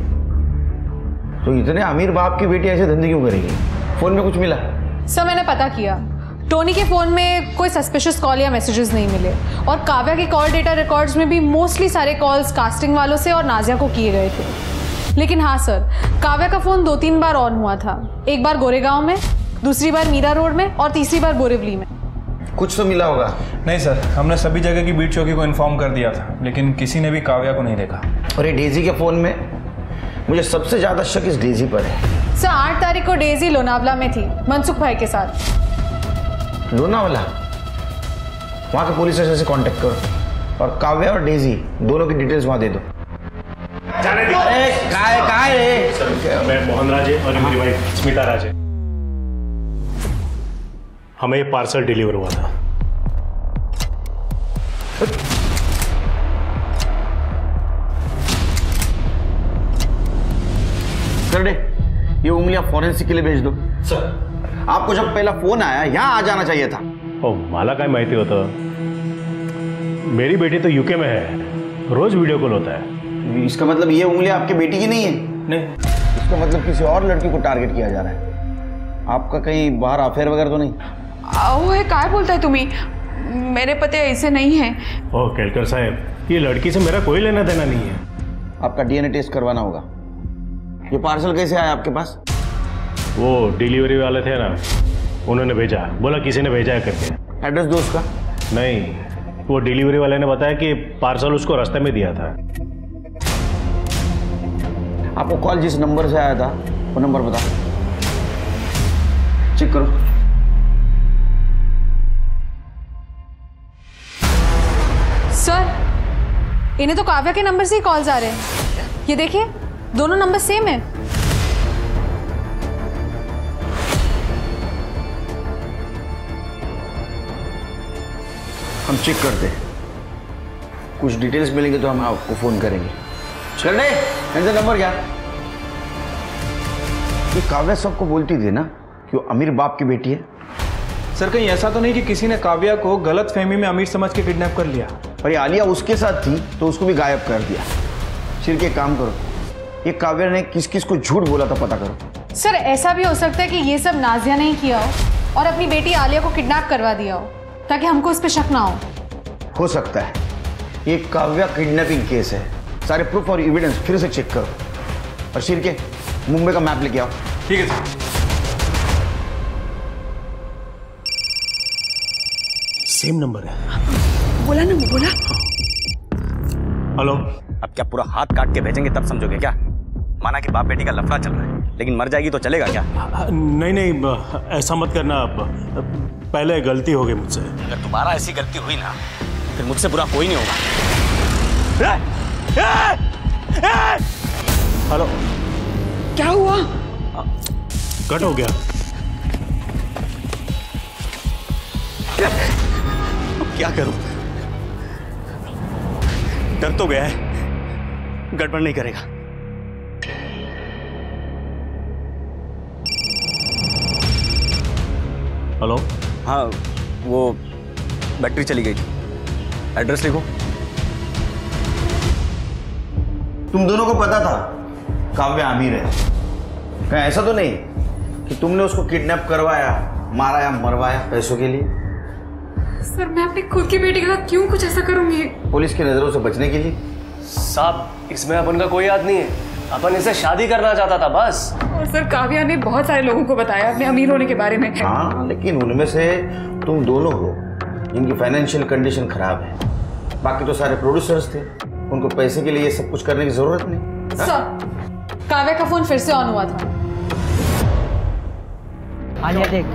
Speaker 10: तो इतने अमीर बाप की बेटी ऐसे धंधे क्यों करेगी? फोन में कुछ मिला?
Speaker 9: सर, मैंने पता किया, टोनी के फ़ोन में कोई सस्पिशियस कॉल या मैसेजेस नहीं मिले और काव्या के कॉल डेटा रिकॉर्ड्स में भी मोस्टली सारे कॉल्स कास्टिंग वालों से और नाजिया को किए गए थे। लेकिन हाँ सर, काव्या का फ़ोन 2-3 बार ऑन हुआ था। एक बार गोरेगांव में, दूसरी बार मीरा रोड में और तीसरी बार बोरिवली में।
Speaker 10: कुछ तो मिला होगा?
Speaker 11: नहीं सर, हमने सभी जगह की बीट चौकी को इन्फॉर्म कर दिया था, लेकिन किसी ने भी काव्या को नहीं देखा।
Speaker 10: और ये डेजी के फ़ोन में मुझे सबसे ज़्यादा शक इस डेजी पर है।
Speaker 9: सर 8 तारीख को डेजी लोनावला में थी मनसुख भाई के साथ।
Speaker 10: लोनावला? वहाँ के पुलिस स्टेशन से कांटेक्ट करो और काव्या और डेजी दोनों की डिटेल्स वहाँ दे दो।
Speaker 13: अरे कहाँ है? मैं मोहन राजे और मेरी वाइफ स्मिता राजे। हमें ये पार्सल डिलीवर हुआ था।
Speaker 10: कर दे, ये उंगलियां फॉरेंसिक के लिए भेज दो।
Speaker 13: सर
Speaker 10: आपको जब पहला फोन आया यहाँ आ जाना चाहिए था।
Speaker 13: ओ मला काय माहिती होतं? मेरी बेटी तो यूके में है, रोज वीडियो कॉल होता है।
Speaker 10: इसका मतलब ये उंगलियां आपकी बेटी की नहीं है?
Speaker 13: नहीं।
Speaker 10: इसका मतलब किसी और लड़की को टारगेट किया जा रहा है। आपका कहीं बाहर अफेयर वगैरह तो नहीं?
Speaker 17: ओह काय बोलताय तुम्ही? मेरे पति ऐसे नहीं है।
Speaker 13: ओह केलकर साहब, ये लड़की से मेरा कोई लेना देना नहीं है।
Speaker 10: आपका डीएनए टेस्ट करवाना होगा। ये पार्सल कैसे आया आपके पास?
Speaker 13: वो डिलीवरी वाले थे ना, उन्होंने भेजा, बोला किसी ने भेजा है करके।
Speaker 10: एड्रेस दो उसका।
Speaker 13: नहीं, वो डिलीवरी वाले ने बताया कि पार्सल उसको रास्ते में दिया था।
Speaker 10: आपको कॉल जिस नंबर से आया था वो नंबर बता, चेक करो।
Speaker 9: सर इन्हें तो काव्या के नंबर से ही कॉल्स आ रहे हैं। ये देखिए, दोनों नंबर सेम है।
Speaker 10: हम चेक करते हैं, कुछ डिटेल्स मिलेंगे तो हम आपको फोन करेंगे। चल रहे नंबर क्या? ये काव्या सबको बोलती थी ना कि वो अमीर बाप की बेटी है।
Speaker 11: सर कहीं ऐसा तो नहीं कि किसी ने काव्या को गलत फहमी में अमीर समझ के किडनैप कर लिया?
Speaker 10: और ये आलिया उसके साथ थी तो उसको भी गायब कर दिया। सिर के काम करो, ये काव्या ने किस किस को झूठ बोला था पता करो।
Speaker 9: सर ऐसा भी हो सकता है कि ये सब नाजिया ने ही किया हो और अपनी बेटी आलिया को किडनैप करवा दिया हो ताकि हमको उस पर शक ना
Speaker 10: हो सकता है। ये काव्या किडनैपिंग केस है, सारे प्रूफ और एविडेंस फिर से चेक करो। और सिर के मुंबई का मैप लेके आओ।
Speaker 11: ठीक है सर।
Speaker 13: सेम नंबर है।
Speaker 17: बोला ना, बोला।
Speaker 13: हेलो।
Speaker 12: अब क्या पूरा हाथ काट के भेजेंगे तब समझोगे क्या? माना कि बाप बेटी का लफड़ा चल रहा है, लेकिन मर जाएगी तो चलेगा क्या?
Speaker 13: नहीं नहीं, ऐसा मत करना। पहले गलती हो गई मुझसे।
Speaker 12: अगर दोबारा ऐसी गलती हुई ना फिर मुझसे बुरा कोई नहीं होगा।
Speaker 13: हेलो।
Speaker 17: क्या हुआ?
Speaker 13: कट हो गया।
Speaker 12: अब क्या करूं? डर तो गया है, गड़बड़ नहीं करेगा।
Speaker 13: हेलो।
Speaker 12: हाँ, वो बैटरी चली गई थी। एड्रेस लिखो।
Speaker 10: तुम दोनों को पता था काव्या अमीर है? कहीं ऐसा तो नहीं कि तुमने उसको किडनैप करवाया, मारा या मरवाया पैसों के लिए?
Speaker 4: सर मैं अपनी खुद की बेटी के साथ क्यों कुछ ऐसा करूंगी?
Speaker 10: पुलिस की नजरों से बचने के लिए?
Speaker 7: साहब इसमें अपन का कोई याद नहीं है, अपन इसे शादी करना चाहता था बस।
Speaker 4: और सर काव्या ने बहुत सारे लोगों को बताया अपने अमीर होने के बारे में।
Speaker 10: हाँ, लेकिन उनमें से तुम दोनों हो जिनकी फाइनेंशियल कंडीशन खराब है। बाकी तो सारे प्रोड्यूसर्स थे, उनको पैसे के लिए ये सब कुछ करने की जरूरत नहीं।
Speaker 9: सर काव्या का फोन फिर से ऑन हुआ था।
Speaker 16: आलिया देख,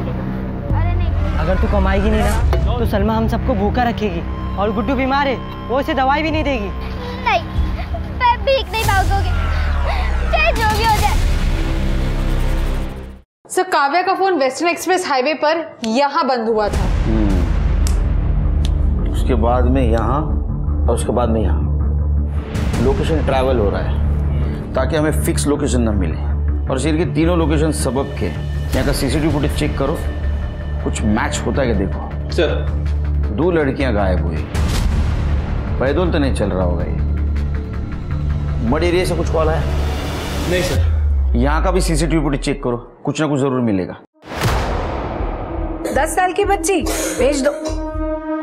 Speaker 16: अगर तू कमाएगी नहीं ना तो सलमा हम सबको भूखा रखेगी और गुड्डू बीमार है, वो उसे दवाई भी नहीं देगी।
Speaker 2: नहीं, मैं भीख नहीं मांगोगी, चाहे जो भी हो जाए।
Speaker 9: सर काव्या का फोन वेस्टर्न एक्सप्रेस हाईवे पर यहाँ बंद हुआ था।
Speaker 10: उसके बाद में यहाँ और उसके बाद में यहाँ लोकेशन ट्रैवल हो रहा है ताकि हमें फिक्स लोकेशन न मिले। और सिर के तीनों लोकेशन सबब के यहाँ का सीसीटीवी फुटेज चेक करो, कुछ मैच होता है क्या देखो।
Speaker 11: सर
Speaker 10: 2 लड़कियां गायब हुई, पैदल तो नहीं चल रहा होगा ये। मड एरिया से कुछ कॉल आया?
Speaker 11: नहीं सर।
Speaker 10: यहाँ का भी सीसीटीवी फुटेज चेक करो, कुछ ना कुछ जरूर मिलेगा।
Speaker 9: 10 साल की बच्ची, भेज दो।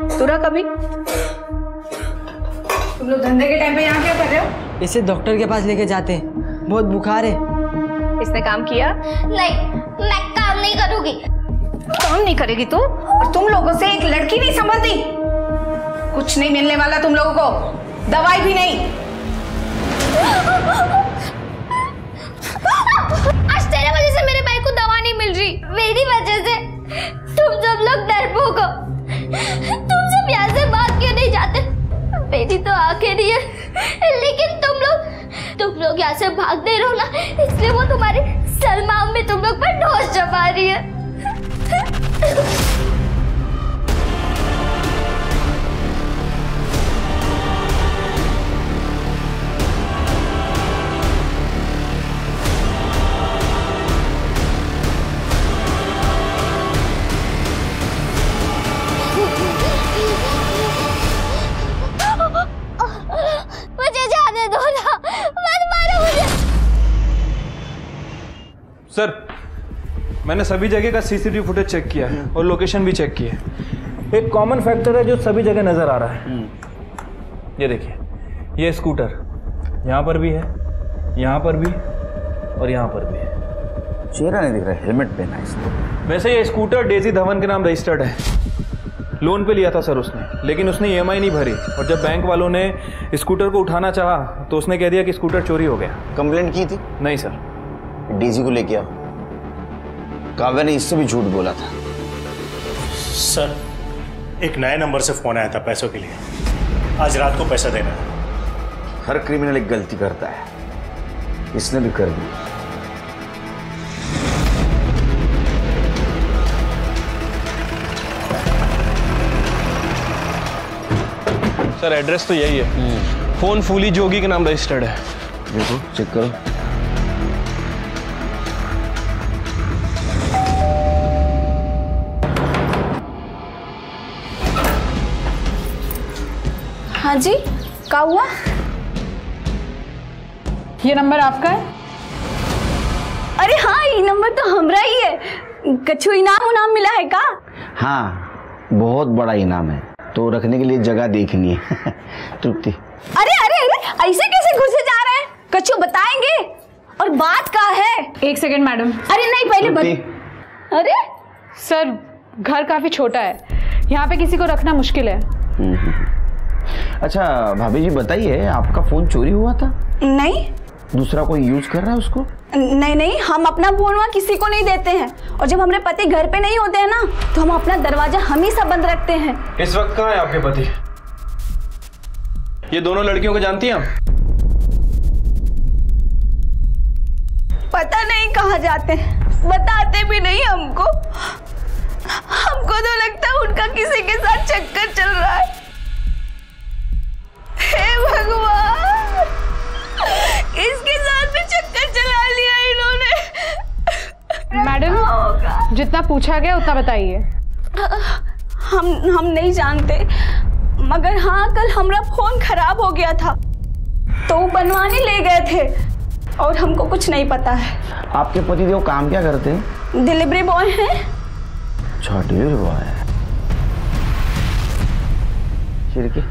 Speaker 9: तू रख अभी। तुम लोग धंधे के टाइम पे यहाँ क्या कर रहे हो?
Speaker 16: इसे डॉक्टर के पास लेके जाते हैं, बहुत बुखार है।
Speaker 9: इसने काम किया?
Speaker 2: नहीं, मैं काम नहीं करूँगी।
Speaker 9: काम नहीं करेगी तू? और तुम लोगों से एक लड़की नहीं संभलती? कुछ नहीं मिलने वाला तुम लोगों को, दवाई भी नहीं।
Speaker 2: आज तेरे वजह से मेरे भाई को दवा नहीं मिल रही, मेरी वजह से। तुम सब लोग डरपोक हो, तुम सब यहाँ से भाग क्यों नहीं जाते? बेटी तो आखिरी है, लेकिन तुम लोग यहाँ से भाग नहीं रहो ना, इसलिए वो तुम्हारी सलमा में तुम लोग पर ठोस जमा रही है। मुझे जाने दो ना, मत मारो मुझे।
Speaker 11: सर, मैंने सभी जगह का सीसीटीवी फुटेज चेक किया है और लोकेशन भी चेक की है। एक कॉमन फैक्टर है जो सभी जगह नजर आ रहा है। ये देखिए, ये स्कूटर यहाँ पर भी है, यहाँ पर भी और यहाँ पर भी है।
Speaker 10: चेहरा नहीं दिख रहा, हेलमेट पहना है इसने।
Speaker 11: वैसे ये स्कूटर डेजी धवन के नाम रजिस्टर्ड है। लोन पे लिया था सर उसने, लेकिन उसने EMI नहीं भरी और जब बैंक वालों ने स्कूटर को उठाना चाहा तो उसने कह दिया कि स्कूटर चोरी हो गया।
Speaker 10: कंप्लेंट की थी?
Speaker 11: नहीं सर।
Speaker 10: डीजी को लेके आओ। काव्या ने इससे भी झूठ बोला था।
Speaker 13: सर, एक नए नंबर से फोन आया था पैसों के लिए। आज रात को पैसा देना है।
Speaker 10: हर क्रिमिनल एक गलती करता है, इसने भी कर दी।
Speaker 11: सर, एड्रेस तो यही है। फोन फूली जोगी के नाम रजिस्टर्ड है।
Speaker 10: देखो, चेक करो।
Speaker 9: हाँ जी, क्या हुआ?
Speaker 4: ये नंबर आपका है?
Speaker 1: अरे हाँ, ये नंबर तो हमरा ही है। कछु इनाम मिला है का?
Speaker 10: हाँ, बहुत बड़ा इनाम है, तो रखने के लिए जगह देखनी है। तृप्ति।
Speaker 1: अरे अरे अरे, ऐसे कैसे घुसे जा रहे हैं? कछु बताएंगे? और बात का है?
Speaker 4: 1 सेकंड मैडम।
Speaker 1: अरे नहीं, पहले अरे
Speaker 4: सर, घर काफी छोटा है, यहाँ पे किसी को रखना मुश्किल है।
Speaker 10: अच्छा भाभी जी, बताइए, आपका फोन चोरी हुआ था?
Speaker 1: नहीं।
Speaker 10: दूसरा कोई यूज कर रहा है उसको?
Speaker 1: नहीं नहीं, हम अपना फोन वहाँ किसी को नहीं देते हैं, और जब हमारे पति घर पे नहीं होते हैं ना, तो हम अपना दरवाजा हमेशा बंद रखते हैं।
Speaker 11: इस वक्त कहाँ है आपके पति? ये दोनों लड़कियों को जानती हैं आप?
Speaker 1: पता नहीं कहाँ जाते हैं, बताते भी नहीं हमको। हमको तो लगता है उनका किसी के साथ चक्कर चल रहा है। हे भगवान, इसके साथ भी चक्कर चला लिया इन्होंने।
Speaker 4: मैडम, जितना पूछा गया उतना बताइए।
Speaker 1: हम नहीं जानते, मगर हाँ, कल हमारा फोन खराब हो गया था तो वो बनवाने ले गए थे, और हमको कुछ नहीं पता है।
Speaker 10: आपके पतिदेव काम क्या करते हैं?
Speaker 1: डिलीवरी बॉय हैं।
Speaker 10: अच्छा, डिलीवरी बॉय है। चिरकी,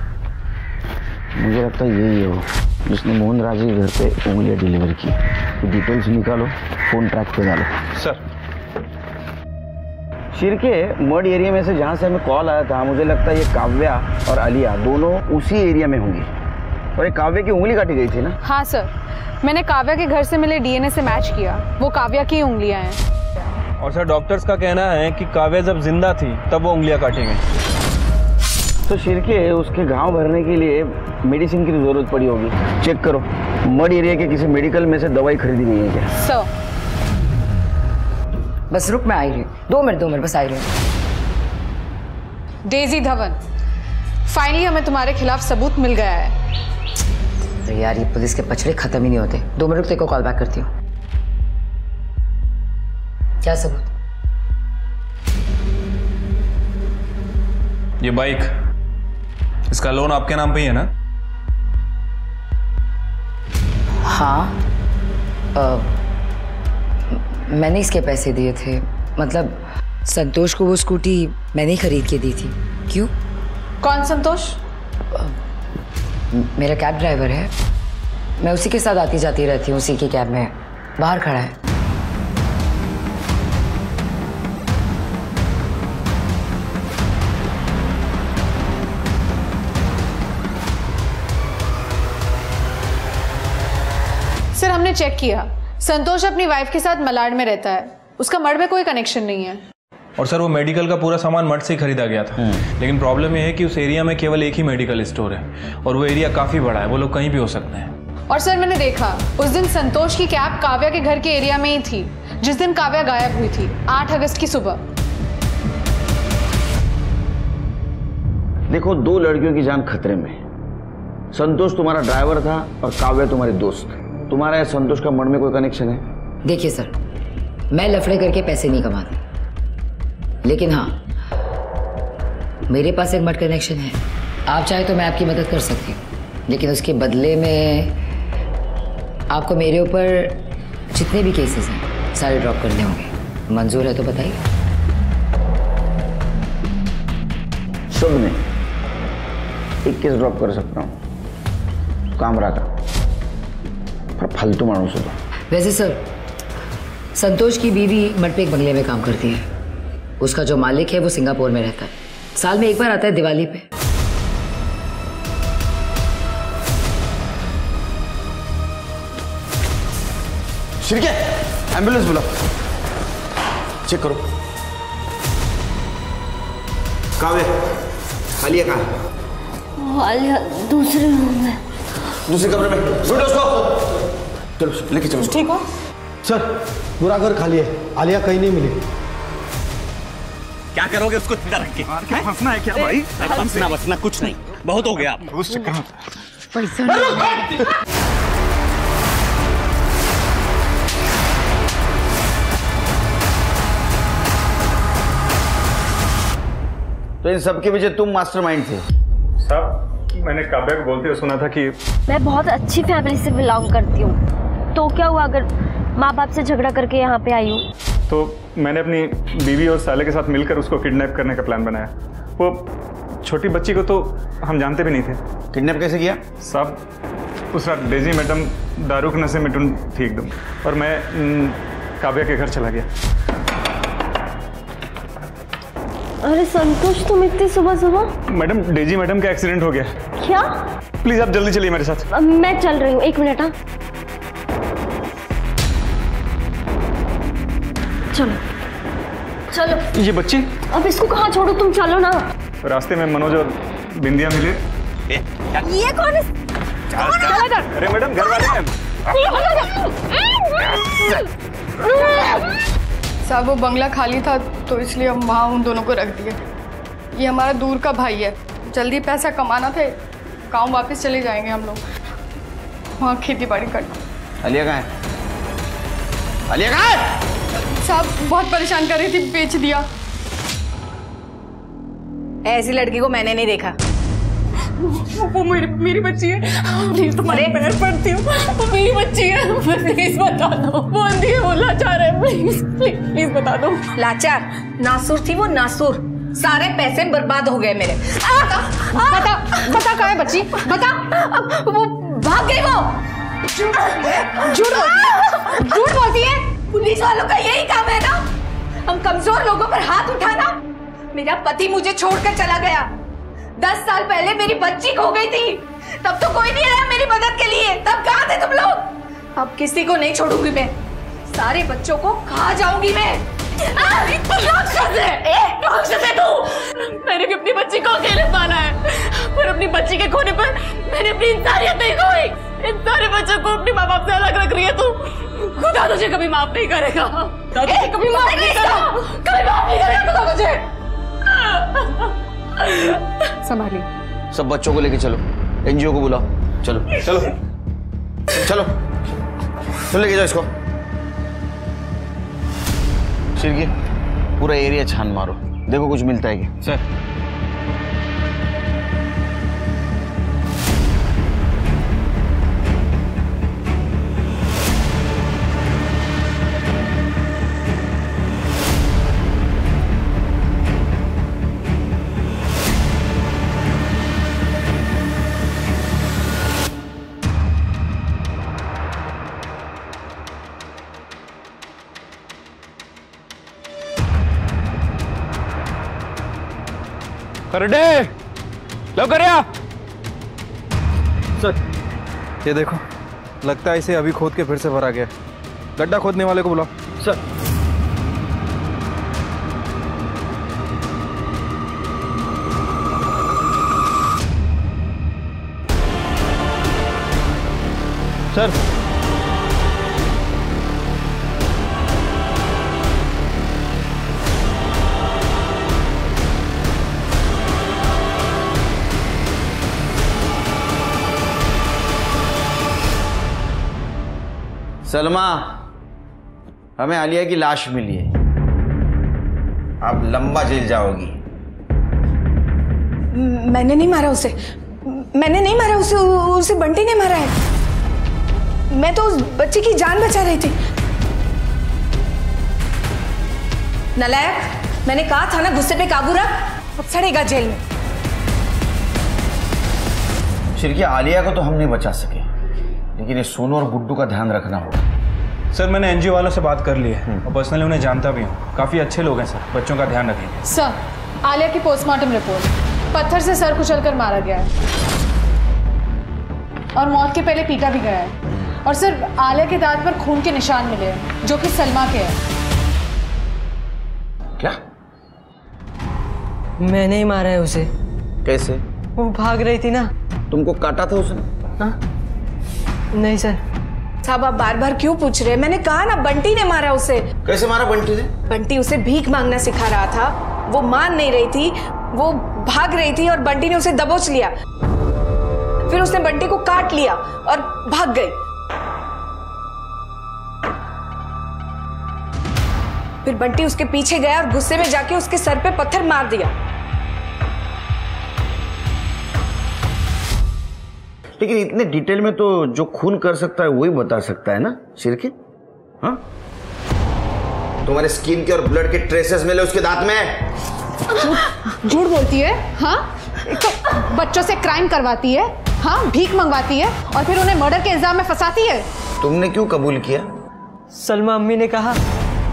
Speaker 10: मुझे लगता है यही है वो जिसने मोहन राज के घर पे उंगलियां डिलीवर की। तो डिटेल्स निकालो, फोन ट्रैक पे डालो।
Speaker 11: सर,
Speaker 10: शिरके मड एरिया में से जहाँ से हमें कॉल आया था, मुझे लगता है ये काव्या और आलिया दोनों उसी एरिया में होंगी। और ये काव्या की उंगली काटी गई थी ना?
Speaker 4: हाँ सर, मैंने काव्या के घर से मिले DNA से मैच किया, वो काव्या की उंगलियां हैं।
Speaker 11: और सर, डॉक्टर्स का कहना है कि काव्या जब जिंदा थी तब वो उंगलियां काटी गई।
Speaker 10: तो शिरके उसके घाव भरने के लिए मेडिसिन की जरूरत पड़ी होगी। चेक करो, मड एरिया के किसी मेडिकल में से दवाई खरीदी नहीं है क्या?
Speaker 4: सर,
Speaker 6: बस रुक, मैं आई रही हूँ। 2 मिनट बस आई रही हूँ।
Speaker 4: डेजी धवन, फाइनली हमें तुम्हारे खिलाफ सबूत मिल गया है।
Speaker 6: अरे यार, ये पुलिस के पचड़े खत्म ही नहीं होते। 2 मिनट तेरे को कॉल बैक करती हूँ। क्या सबूत?
Speaker 11: ये बाइक, इसका लोन आपके नाम पे ही है ना?
Speaker 6: हाँ, मैंने इसके पैसे दिए थे। मतलब संतोष को वो स्कूटी मैंने ही खरीद के दी थी। क्यों?
Speaker 9: कौन संतोष?
Speaker 6: मेरा कैब ड्राइवर है, मैं उसी के साथ आती जाती रहती हूँ, उसी की कैब में बाहर खड़ा है।
Speaker 9: सर हमने चेक किया, संतोष अपनी वाइफ के साथ मलाड में रहता है, उसका मर्ड में कोई कनेक्शन नहीं है।
Speaker 11: और सर वो मेडिकल का पूरा सामान मठ से ही खरीदा गया था। लेकिन प्रॉब्लम यह है कि उस एरिया में केवल एक ही मेडिकल स्टोर है और वो एरिया काफ़ी बड़ा है, वो लोग कहीं भी हो सकते हैं।
Speaker 9: और सर मैंने देखा उस दिन संतोष की कैब काव्या के घर के एरिया में ही थी जिस दिन काव्या गायब हुई थी, 8 अगस्त की सुबह।
Speaker 10: देखो, 2 लड़कियों की जान खतरे में। संतोष तुम्हारा ड्राइवर था और काव्या तुम्हारी दोस्त। तुम्हारा या संतोष का मर्डर में कोई कनेक्शन है?
Speaker 6: देखिए सर, मैं लफड़े करके पैसे नहीं कमाती, लेकिन हाँ मेरे पास एक मर्डर कनेक्शन है। आप चाहे तो मैं आपकी मदद कर सकती हूँ, लेकिन उसके बदले में आपको मेरे ऊपर जितने भी केसेस हैं सारे ड्रॉप करने होंगे। मंजूर है तो बताइए।
Speaker 10: शुभ में 1 केस ड्रॉप कर सकता हूँ, कामरा का, पर फालतू मानूस हो।
Speaker 6: वैसे सर, संतोष की बीवी मटपेक बंगले में काम करती है, उसका जो मालिक है वो सिंगापुर में रहता है, साल में 1 बार आता है दिवाली पे।
Speaker 10: शिरके, एम्बुलेंस बुलाओ, चेक करो। काव्य, आलिया कहाँ है?
Speaker 1: आलिया दूसरे रूम में।
Speaker 10: दूसरे कमरे में। ढूंढो उसको। चलो लेके चलो।
Speaker 14: ठीक हो सर? पूरा घर खाली है, आलिया कहीं नहीं मिली।
Speaker 13: क्या करोगे उसको सीधा रख के?
Speaker 8: हंसना है क्या भाई?
Speaker 13: हंसना बसना कुछ नहीं, बहुत हो गया आप।
Speaker 8: उस चक्कर में
Speaker 6: पैसा
Speaker 10: तो इन सबके पीछे तुम मास्टरमाइंड थे?
Speaker 8: साहब, मैंने काव्या को बोलते हुए सुना था कि
Speaker 1: मैं बहुत अच्छी फैमिली से बिलोंग करती हूँ, तो क्या हुआ अगर माँ बाप से झगड़ा करके यहाँ पे आई हूँ?
Speaker 8: तो मैंने अपनी बीवी और साले के साथ मिलकर उसको किडनैप करने का प्लान बनाया। वो छोटी बच्ची को तो हम जानते भी नहीं थे।
Speaker 10: किडनैप कैसे किया?
Speaker 8: साहब, उस रात डेजी मैडम दारू के नशे में टून थी एकदम, और मैं काव्या के घर चला गया।
Speaker 1: अरे संतोष, तुम इतनी सुबह सुबह?
Speaker 8: मैडम, डेजी मैडम का एक्सीडेंट हो गया।
Speaker 1: क्या?
Speaker 8: प्लीज आप जल्दी चलिए मेरे साथ।
Speaker 1: मैं चल रही हूँ, 1 मिनट। हाँ चलो चलो।
Speaker 8: ये बच्ची?
Speaker 1: अब इसको कहाँ छोड़ो, तुम चलो ना।
Speaker 8: रास्ते में मनोज और बिंदिया मिले।
Speaker 1: ये कौन है?
Speaker 8: अरे मैडम, घर वाले हैं।
Speaker 9: साहब वो बंगला खाली था तो इसलिए हम वहाँ उन दोनों को रख दिए। ये हमारा दूर का भाई है, जल्दी पैसा कमाना था, गाँव वापस चले जाएंगे हम लोग, वहाँ खेती बाड़ी करना।
Speaker 10: आलिया कहाँ है? आलिया कहाँ है?
Speaker 9: साहब बहुत परेशान कर रही थी, बेच दिया।
Speaker 19: ऐसी लड़की को मैंने नहीं देखा।
Speaker 17: वो मेरी बच्ची है, प्लीज तुम्हारे पैर पड़ती हूँ, वो मेरी बच्ची है, प्लीज बता दो। वो अंधी है, वो लाचार है, प्लीज प्लीज प्लीज बता दो।
Speaker 19: लाचार? नासुर थी वो, नासुर। सारे पैसे बर्बाद हो गए मेरे।
Speaker 9: बता बता कहाँ है बच्ची, बता।
Speaker 19: वो भाग गई। वो झूठ बोलती है। पुलिस वालों का यही काम है ना, हम कमजोर लोगों पर हाथ उठाना। मेरा पति मुझे छोड़कर चला गया, 10 साल पहले मेरी बच्ची खो गई थी, तब तो कोई नहीं आया मेरी मदद के लिए। तब कहाँ थे तुम लोग? अब किसी को नहीं छोड़ूंगी मैं, सारे बच्चों को खा जाऊंगी मैं।
Speaker 17: राक्षस है तू। मैंने भी अपनी बच्ची को अकेले पाला है, पर अपनी बच्ची के खोने पर मैंने अपनी इंसानियत नहीं खोई। इन सारे बच्चों को अपने माँ बाप से अलग रख रही है तू। खुदा तुझे कभी माफ नहीं करेगा, कभी माफ नहीं करेगा, कभी माफ नहीं करेगा खुदा तुझे।
Speaker 9: संभालिए।
Speaker 10: सब बच्चों को लेके चलो, एनजीओ को बुलाओ। चलो चलो चलो चलो, लेके जाओ इसको। शिरकी, पूरा एरिया छान मारो, देखो कुछ मिलता है क्या।
Speaker 11: सर करडे लो करिया। सर ये देखो, लगता है इसे अभी खोद के फिर से भरा गया। गड्ढा खोदने वाले को बुलाओ। सर सर
Speaker 10: सलमा, हमें आलिया की लाश मिली है। आप लंबा जेल जाओगी।
Speaker 19: मैंने नहीं मारा उसे, मैंने नहीं मारा उसे, उसे बंटी ने मारा है। मैं तो उस बच्चे की जान बचा रही थी। नालायक, मैंने कहा था ना गुस्से पे काबू रख, अब सड़ेगा जेल में।
Speaker 10: शिरकी, आलिया को तो हम नहीं बचा सके, लेकिन ये सोनू और गुड्डू का ध्यान रखना होगा।
Speaker 11: सर मैंने एनजीओ वालों से बात कर ली है और पर्सनली उन्हें जानता भी हूँ। काफ़ी अच्छे लोग हैं सर, बच्चों का ध्यान रखेंगे।
Speaker 9: सर, आलिया की पोस्टमार्टम रिपोर्ट, पत्थर से सर कुचलकर मारा गया है और मौत के पहले पीटा भी गया है। और सर, आलिया के दांत पर खून के निशान मिले हैं जो कि सलमा के हैं।
Speaker 10: क्या?
Speaker 16: मैंने ही मारा है उसे।
Speaker 10: कैसे?
Speaker 16: वो भाग रही थी ना।
Speaker 10: तुमको काटा था उसने?
Speaker 16: हाँ? नहीं सर।
Speaker 19: साहब आप बार बार क्यों पूछ रहे हैं? मैंने कहा ना बंटी ने मारा उसे।
Speaker 10: कैसे मारा बंटी ने?
Speaker 19: बंटी उसे भीख मांगना सिखा रहा था, वो मान नहीं रही थी, वो भाग रही थी और बंटी ने उसे दबोच लिया। फिर उसने बंटी को काट लिया और भाग गई। फिर बंटी उसके पीछे गया और गुस्से में जाके उसके सर पे पत्थर मार दिया।
Speaker 10: लेकिन इतने डिटेल में तो जो खून कर सकता है वही बता सकता है ना शिरके? हाँ? तुम्हारे स्किन के और ब्लड के ट्रेसेस मिले उसके दांत में।
Speaker 9: झूठ बोलती है। हाँ, तो बच्चों से क्राइम करवाती है, हाँ, भीख मंगवाती है और फिर उन्हें मर्डर के इल्जाम में फंसाती है।
Speaker 10: तुमने क्यों कबूल किया?
Speaker 16: सलमा अम्मी ने कहा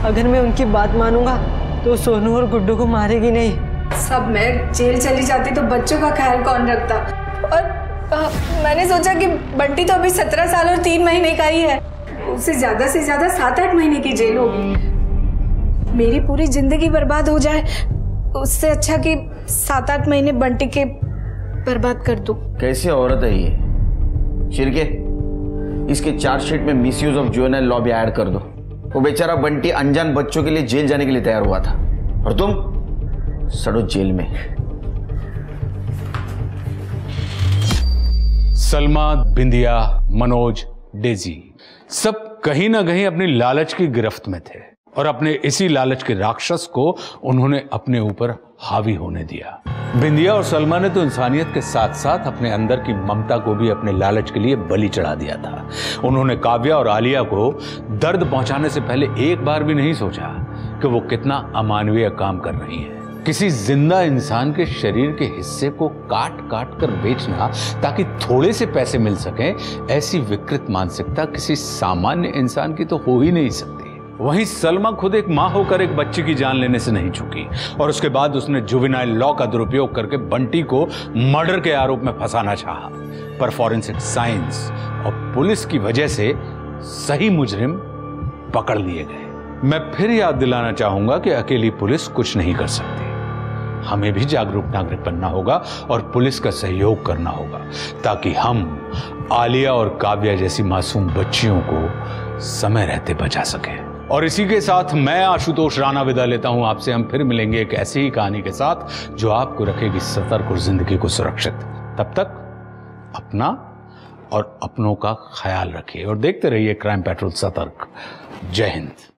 Speaker 16: अगर मैं उनकी बात मानूंगा तो सोनू और गुड्डू को मारेगी नहीं।
Speaker 19: सब मैं जेल चली जाती तो बच्चों का ख्याल कौन रखता? और मैंने सोचा कि बंटी तो अभी 17 साल और 3 महीने का ही है, उसे ज्यादा से ज्यादा 7-8 महीने की जेल होगी। मेरी पूरी जिंदगी बर्बाद हो जाए उससे अच्छा कि 7-8 महीने बंटी के बर्बाद कर दूं।
Speaker 10: कैसी औरत है ये शिरके? इसके चार्जशीट में मिसयूज ऑफ जुवेनाइल लॉ भी ऐड कर दो। वो बेचारा बंटी अनजान बच्चों के लिए जेल जाने के लिए तैयार हुआ था और तुम सड़ो जेल में।
Speaker 3: सलमा, बिंदिया, मनोज, डेजी सब कहीं ना कहीं अपनी लालच की गिरफ्त में थे और अपने इसी लालच के राक्षस को उन्होंने अपने ऊपर हावी होने दिया। बिंदिया और सलमा ने तो इंसानियत के साथ साथ अपने अंदर की ममता को भी अपने लालच के लिए बलि चढ़ा दिया था। उन्होंने काव्या और आलिया को दर्द पहुंचाने से पहले एक बार भी नहीं सोचा कि वो कितना अमानवीय काम कर रही है। किसी जिंदा इंसान के शरीर के हिस्से को काट काट कर बेचना ताकि थोड़े से पैसे मिल सकें, ऐसी विकृत मानसिकता किसी सामान्य इंसान की तो हो ही नहीं सकती। वहीं सलमा खुद एक मां होकर एक बच्चे की जान लेने से नहीं चूकी और उसके बाद उसने जुवेनाइल लॉ का दुरुपयोग करके बंटी को मर्डर के आरोप में फंसाना चाहा, पर फॉरेंसिक साइंस और पुलिस की वजह से सही मुजरिम पकड़ लिए गए। मैं फिर याद दिलाना चाहूंगा कि अकेली पुलिस कुछ नहीं कर सकती। हमें भी जागरूक नागरिक बनना होगा और पुलिस का सहयोग करना होगा ताकि हम आलिया और काव्या जैसी मासूम बच्चियों को समय रहते बचा सकें। और इसी के साथ मैं आशुतोष राणा विदा लेता हूं आपसे। हम फिर मिलेंगे एक ऐसी ही कहानी के साथ जो आपको रखेगी सतर्क और जिंदगी को सुरक्षित। तब तक अपना और अपनों का ख्याल रखिए और देखते रहिए क्राइम पेट्रोल सतर्क। जय हिंद।